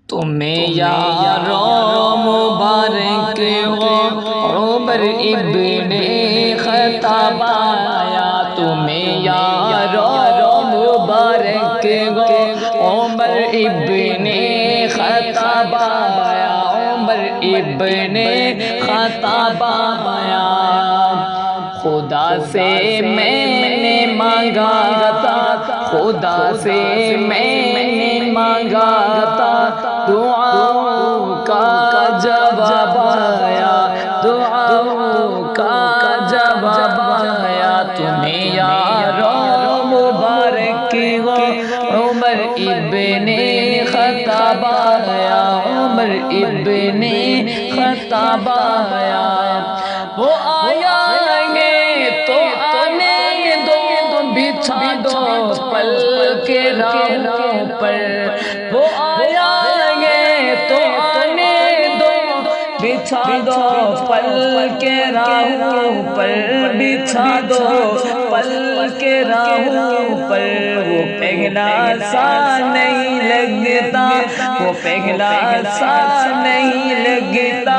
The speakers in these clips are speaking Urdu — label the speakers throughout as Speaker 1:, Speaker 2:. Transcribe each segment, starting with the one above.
Speaker 1: تمہیں یارو مبارک ہو عمر ابن خطاب آیا، تمہیں یارو مبارک ہو عمر ابن خطاب آیا، عمر ابن خطاب آیا۔ خدا سے میں نے مانگا تھا، خدا سے میں نے مانگا تھا، دعاؤں کا جواب آیا، دعاؤں کا جواب آیا۔ تمہیں یارو مبارک ہو عمر ابن خطاب آیا، عمر ابن خطاب آیا۔ وہ آیا تو آنے دو، بچھا دو پل کے راہوں پر، وہ آیا تو آنے دو، بچھا دو پل کے راہوں پر، بچھا دو پل کے راہوں پر۔ وہ پگھلا سا نہیں لگتا، وہ پگھلا سا نہیں لگتا،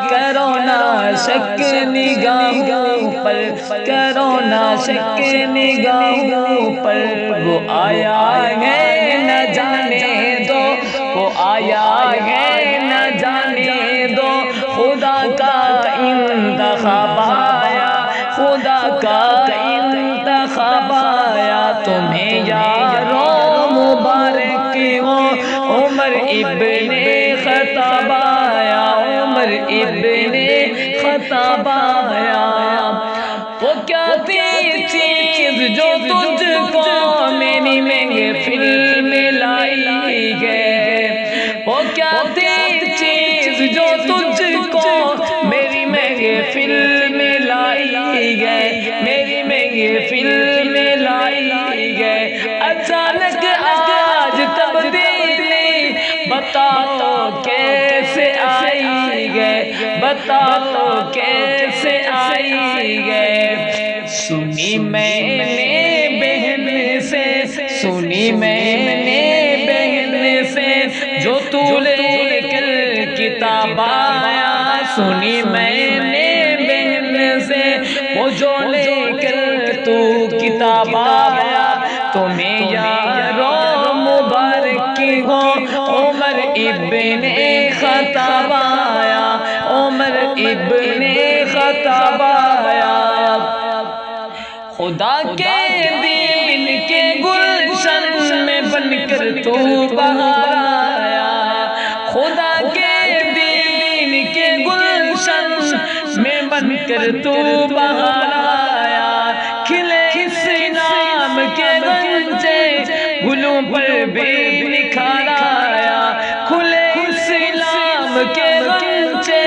Speaker 1: کرو نہ شک نگاہوں پر، کرو نہ شک نگاہوں پر۔ وہ آیا ہے نہ جانے دو، وہ آیا ہے نہ جانے دو، خدا کا انتخاب آیا، خدا کا انتخاب آیا۔ تمہیں یارو مبارک ہو عمر ابن خطاب آیا، عمر ابن خطاب آیا۔ وہ کیا تھی چیز جو تجھ کو میری محفل میں لائی ہے، وہ کیا تھی چیز جو تجھ کو میری محفل میں لائی ہے، میری محفل میں لائی ہے۔ اچانک آج تبدیلی بتاؤ کیسے آئی ہے، بتاؤ کیسے آئی ہے۔ سنی میں نے بہن سے، سنی میں نے بہن سے، جو تو لے کر کتاب آیا، سنی میں نے بہن سے، وہ جو لے کر تو کتاب آیا۔ تمہیں یارو مبارک ہو عمر ابن خطاب آیا، عمر ابن خطاب آیا۔ خدا کے دین کے گلشن میں بن کر تو بہار آیا، خدا کے دین کے گلشن میں بن کر تو بہار آیا۔ کھلے اسلام کے غنچے گلوں پر بھی نکھار آیا، کھلے اسلام کے غنچے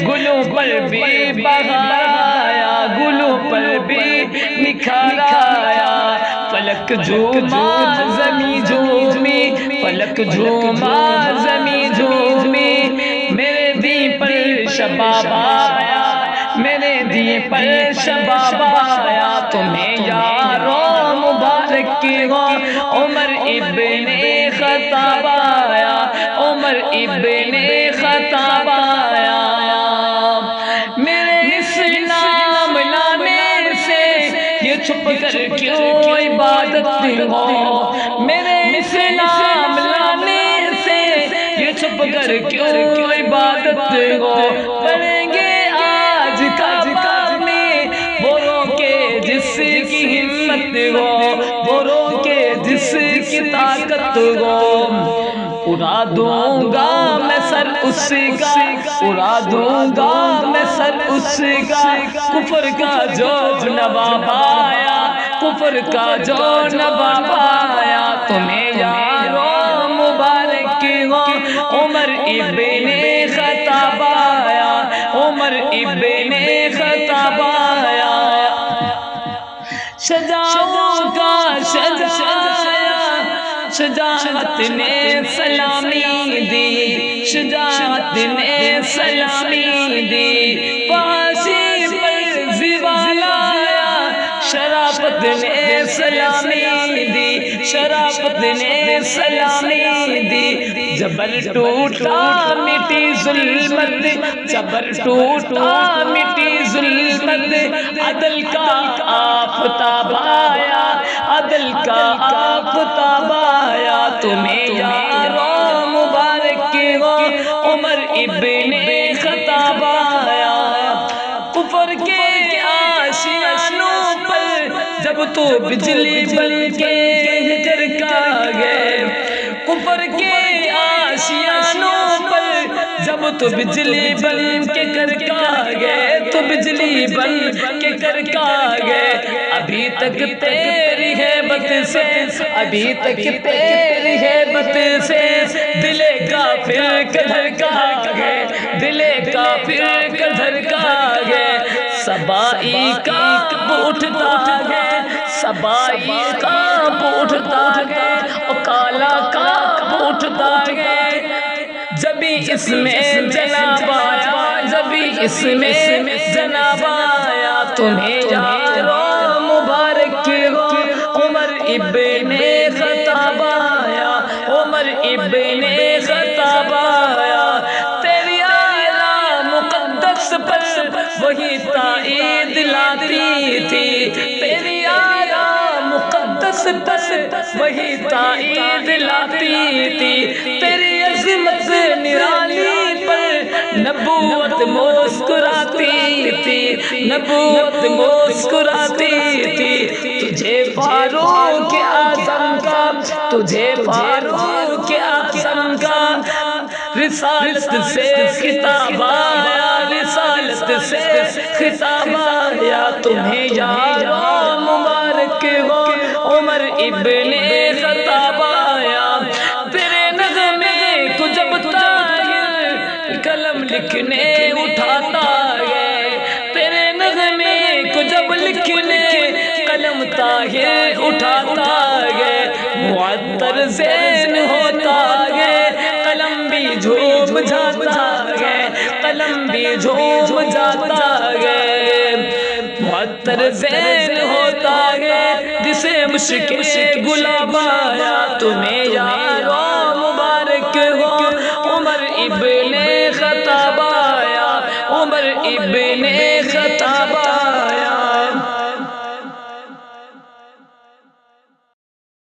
Speaker 1: گلوں پر بھی بہار آیا، گلوں پر بھی نکھار آیا۔ فلک جھوما زمیں جھومی، فلک جھوما زمیں جھومی، میرے دین پر شباب آیا، میرے دین پر شباب آیا۔ تمہیں یارو مبارک ہو عمر ابن خطاب آیا، عمر ابن خطاب آیا۔ میرے اسلام لانے سے یہ چھپ کر کیوں عبادت ہو، میرے اسلام لانے سے یہ چھپ کر کیوں عبادت ہو۔ پڑھیں گے آج کعبہ میں وہ روکے جس کی ہمت ہو، وہ روکے جس کی طاقت ہو۔ اڑا دوں گا میں سر اس کا، اڑا دوں گا میں سر اس کا، کفر کا جو نواب آیا، کفر کا جو نواب آیا۔ تمہیں یارو مبارک ہو عمر ابن خطاب آیا، عمر ابن خطاب آیا۔ شجاعوں کا شجاع شجاعت نے سلامی دی، شجاعت نے سلامی دی، فحاشی پر زوال آیا، شرافت نے سلامی دی، شرافت نے سلامی دی۔ جبر ٹوٹا مٹی ظلمت، جبر ٹوٹا مٹی ظلمت، عدل کا آفتاب آیا، عدل کا آفتاب آیا، تمہیں یارو مبارک ہو عمر ابن خطاب آیا۔ کفر کے آشیانوں پر جب تو بجلی بن کے گرکا گئے، کفر کے آشیانوں پر جب تو بجلی بن کے گرکا گئے، تو بجلی بن کے گرکا گئے، ابھی تک تیری ہیبت سے، ابھی تک تیری ہیبت سے دل کافر کا دھڑکا گئے، دل کافر کا دھڑکا گئے، سبائی کانپ اٹھتا گئے، سبائی کانپ اٹھتا گئے، اور کالا کانپ اٹھتا گئے، جبھی اس میں جناب آیا، جبھی اس میں جناب آیا، تمہیں یارو مبارک ہو عمر ابن خطاب آیا، عمر ابن خطاب آیا، تیری اعلیٰ مقدس پر وہی تائید لاتی تھی، تیری اعلیٰ مقدس پر وہی تائید لاتی تھی، تیری عظمت نرالی پر نبوت مسکراتی تھی، نبوت مسکراتی تھی، تجھے فاروق اعظم کا، تجھے فاروق اعظم کا رسالت سے خطاب آیا، رسالت سے خطاب آیا، تمہیں یارو مبارک ہو عمر ابن خطاب آیا، تیرے نغمے کو جب طاہر قلم لکھنے اٹھاتا ہے، تیرے نغمے کو جب لکھنے قلم طاہر اٹھاتا ہے، معطر ذہن ہوتا ہے، قلم بھی جھوم جاتا ہے، قلم بھی جھوم جاتا ہے، معطر ذہن ہوتا ہے، جسے مشک گلاب آیا، تمہیں یارو مبارک ہو عمر ابن خطاب آیا، عمر ابن